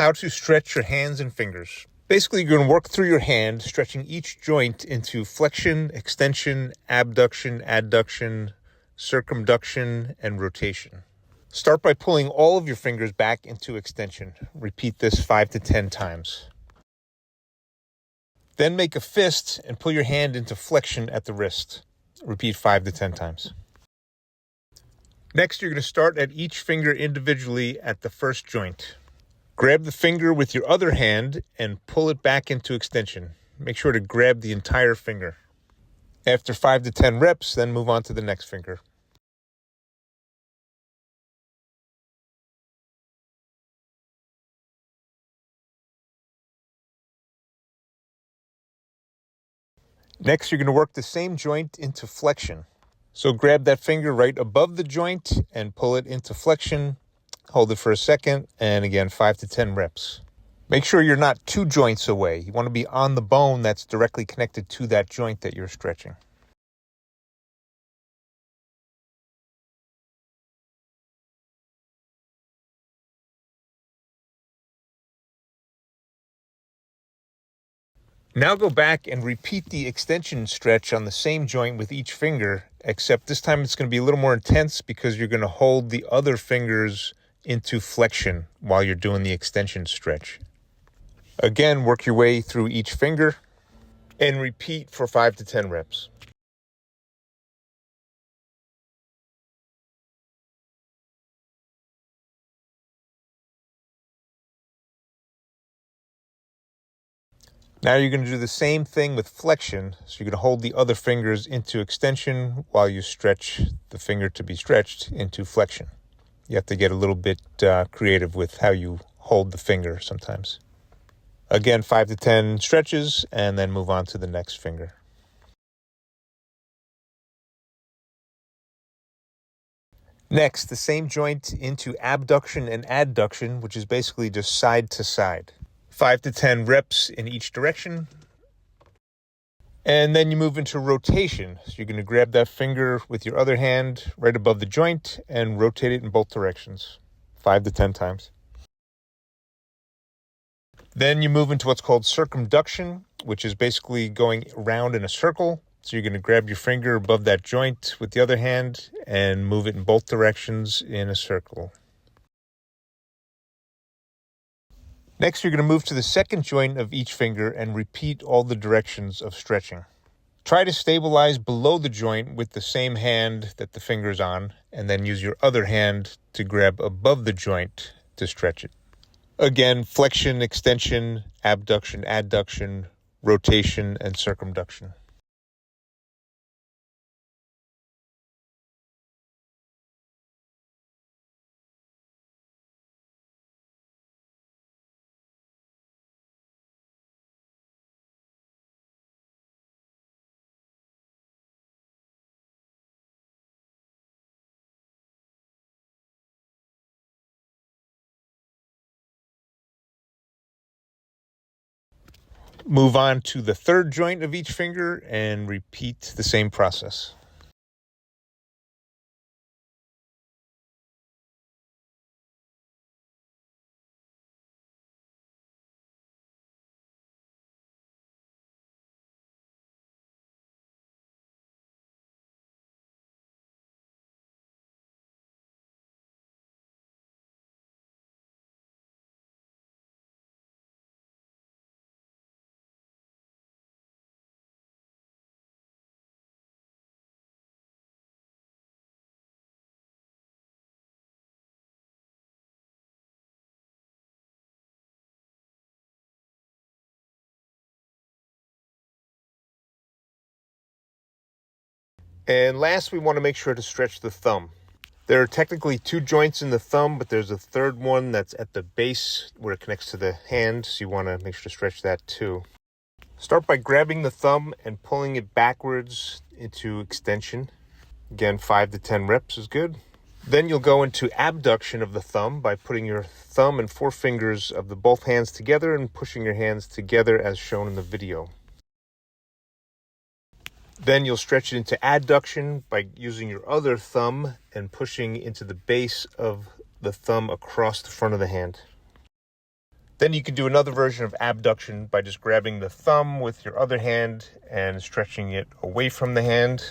How to stretch your hands and fingers. Basically, you're going to work through your hand, stretching each joint into flexion, extension, abduction, adduction, circumduction, and rotation. Start by pulling all of your fingers back into extension. Repeat this 5 to 10 times. Then make a fist and pull your hand into flexion at the wrist. Repeat 5 to 10 times. Next, you're going to start at each finger individually at the first joint. Grab the finger with your other hand and pull it back into extension. Make sure to grab the entire finger. After 5 to 10 reps, then move on to the next finger. Next, you're going to work the same joint into flexion. So grab that finger right above the joint and pull it into flexion. Hold it for a second, and again, 5 to 10 reps. Make sure you're not 2 joints away. You want to be on the bone that's directly connected to that joint that you're stretching. Now go back and repeat the extension stretch on the same joint with each finger, except this time it's going to be a little more intense because you're going to hold the other fingers into flexion while you're doing the extension stretch. Again, work your way through each finger and repeat for 5 to 10 reps. Now you're going to do the same thing with flexion. So you're going to hold the other fingers into extension while you stretch the finger to be stretched into flexion. You have to get a little bit creative with how you hold the finger sometimes. Again, 5 to 10 stretches, and then move on to the next finger. Next, the same joint into abduction and adduction, which is basically just side to side. 5 to 10 reps in each direction. And then you move into rotation. So you're going to grab that finger with your other hand right above the joint and rotate it in both directions, 5 to 10 times. Then you move into what's called circumduction, which is basically going around in a circle. So you're going to grab your finger above that joint with the other hand and move it in both directions in a circle. Next, you're going to move to the second joint of each finger and repeat all the directions of stretching. Try to stabilize below the joint with the same hand that the finger's on, and then use your other hand to grab above the joint to stretch it. Again, flexion, extension, abduction, adduction, rotation, and circumduction. Move on to the third joint of each finger and repeat the same process. And last, we want to make sure to stretch the thumb. There are technically 2 joints in the thumb, but there's a third one that's at the base where it connects to the hand, so you want to make sure to stretch that too. Start by grabbing the thumb and pulling it backwards into extension. Again, 5 to 10 reps is good. Then you'll go into abduction of the thumb by putting your thumb and 4 fingers of the both hands together and pushing your hands together as shown in the video. Then you'll stretch it into adduction by using your other thumb and pushing into the base of the thumb across the front of the hand. Then you can do another version of abduction by just grabbing the thumb with your other hand and stretching it away from the hand.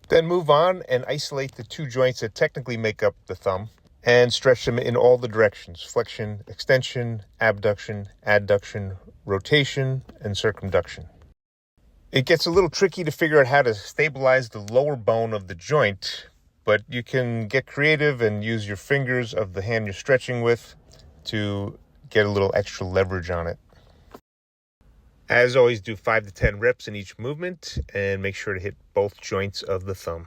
Then move on and isolate the two joints that technically make up the thumb and stretch them in all the directions: flexion, extension, abduction, adduction, rotation, and circumduction. It gets a little tricky to figure out how to stabilize the lower bone of the joint, but you can get creative and use your fingers of the hand you're stretching with to get a little extra leverage on it. As always, do 5 to 10 reps in each movement and make sure to hit both joints of the thumb.